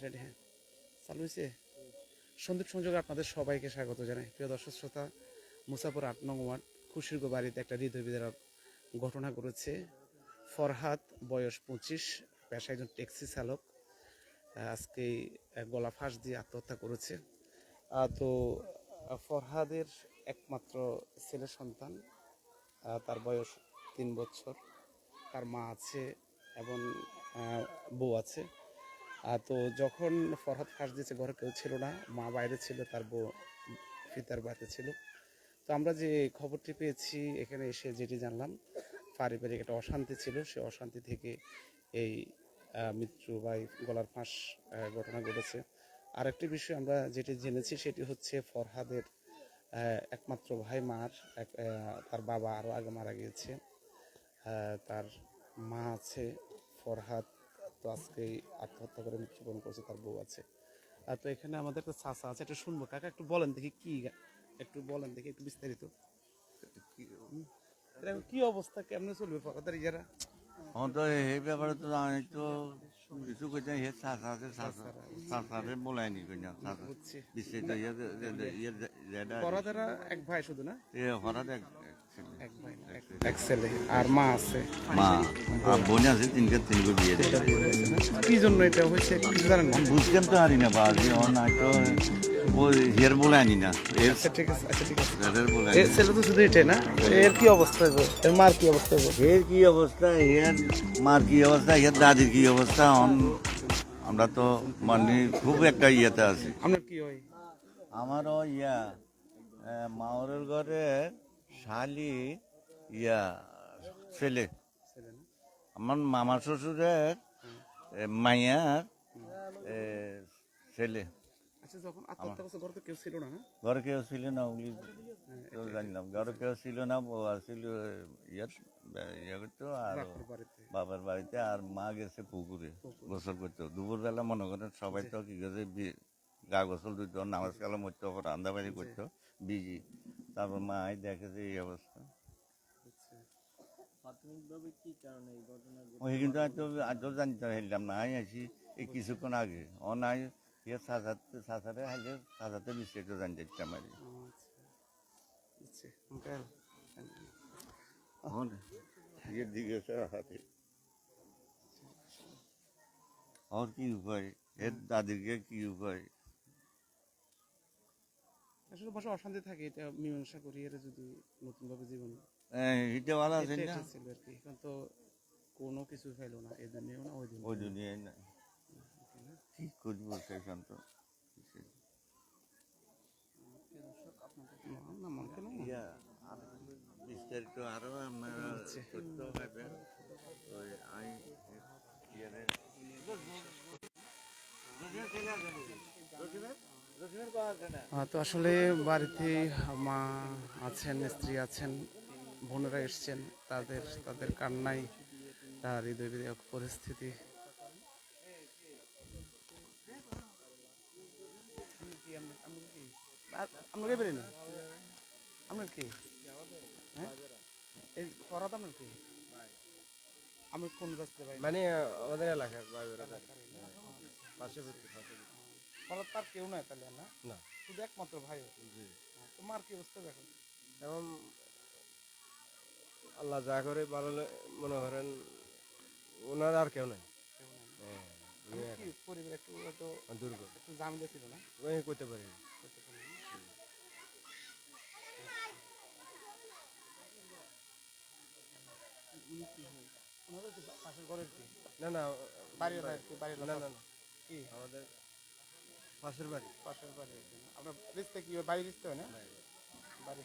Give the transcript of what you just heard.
Ready, হ্যাঁ চালু হয়েছে। সন্দীপ সংযোগে আপনাদের সবাইকে স্বাগত জানাই। প্রিয় দর্শক শ্রোতা, মুসাপুর ৮ নং ওয়ার্ড খুশিরগো বাড়িতে একটা হৃদয় বিদারক ঘটনা ঘটেছে। ফরহাদ, বয়স 25, পেশায় একজন ট্যাক্সি চালক। আজকে গলা ফাঁস দিয়ে আত্মহত্যা করেছে। তো ফরহাদের একমাত্র ছেলে সন্তান, তার বয়স 3 বছর, তার মা আছে এবং বউ আছে। তো যখন ফরহাদ ফাঁস দিয়েছে ঘরে কেউ ছিল না, মা বাইরে ছিল, তার বউ পিতার বাড়িতে ছিল। তো আমরা যে খবরটি পেয়েছি, এখানে এসে যেটি জানলাম পারিবারিক একটা অশান্তি ছিল, সে অশান্তি থেকে এই মৃত্যু বা গলার ফাঁস ঘটনা ঘটেছে। আরেকটি বিষয় আমরা যেটি জেনেছি সেটি হচ্ছে ফরহাদের একমাত্র ভাই তার বাবা আরও আগে মারা গিয়েছে, তার মা আছে। ফরহাদ তো আজকেই আত্মহত্যা করে মৃত্যুবরণ করেছে, তার বউ আছে। তো এখানে আমাদের একটা চাচা আছে, একটু শুনবো। কাকা একটু বলেন দেখি একটু বলেন দেখি, একটু বিস্তারিত কি অবস্থা, কেমনে চলবে ফরহাদের ইয়ারা? তো এই ব্যাপারে তো আমি তো কিছু কইতে হে সাসারে বলাইনি কইনা সাসা বুঝছি। বিশেষ ফরহাদেরা এক ভাই শুধু না? হঠাৎ এক ভাই না, এক ছেলে আর মা আছে। মা আর বোন আছে তিনকে বিয়ে দিয়েছে। কি জন্য এটা হয়েছে কিছু জানেন না? বুঝকেন তো হারি না বাজি নাই তো হিয়ার বলাইনি না। আচ্ছা ঠিক আছে, আচ্ছা ঠিক আছে। বলাই ছেলে তো শুধু এটাই না, এর কি অবস্থা হইব, এর মার কি অবস্থা হইব? এর কি অবস্থা, এর মার কি অবস্থা, এর দাদির কি অবস্থা, আমরা তো মানে খুব একটা ইয়েতে আছি। আপনার কি হয়? আমারও মাওরের ঘরে শালি ছেলে, আমার মামা শ্বশুরের মাইয়ার ছেলে। আচ্ছা, যখন আত্মহত্যা করছে ঘরে তো কেউ ছিল না? ঘরে কেউ ছিল না, ওগুলি তো জানলাম। ঘরে কেউ ছিল না, ও আসছিল ইয়ে করতো আর বাবার বাড়িতে, আর মা গেছে পুকুরে গোসল করতো দুপুরবেলা। মনে করেন সবাই তো কি করে গা গোসল দিত, নামাজ কালাম হইতো, রান্দাবাড়ি করতো বিজি। তারপর মা দেখে যে এই অবস্থা। ওই কিন্তু আজ জানতে পারলাম না, আসি এই কিছুক্ষণ আগে নাই সাসারে হাইলে সাসাতে বিস্তারিত জানতে ইচ্ছা মারি। আর কি উপায়, এর দাদিকে কি উপায়? আসলে বসে অশান্তি থাকে, এটা মীমাংসা করি, এর যদি নতুন ভাবে জীবন এটা ভালো আছে না ছিল আর কি। এখন তো কোনো কিছু ফেলো না, এই দুনিয়াও না ওই দুনিয়ায় না, কি করবো সেখান তো বিস্তারিত আরো আপনারা করতে হবে। তো আসলে বাড়িতে মা আছেন, স্ত্রী আছেন, বোনেরা এসছেন, তাদের কান্নাই তার হৃদয় বিদারক পরিস্থিতি। আপনার বেরেন আপনার কি এই ফরাদ, আপনার কি আমি কোন রাস্তায় ভাই? মানে আমাদের এলাকার পাশে ফরাদ তার কেউ নাই তাহলে না? না, শুধু একমাত্র ভাই। তোমার কি অবস্থা দেখো? এবং আল্লাহ যা করে ভালো মনে করেন, ওনার আর কেউ নাই। পরিবার একটু দুর্গম, একটু ঝামেলা ছিল না? করতে পারি না। না বাড়ির না না না, কি আমাদের পাশের বাড়ি। পাশের বাড়ি? আপনার রিস্তে কি বাড়ি রিস্তে হয় না? বাড়ি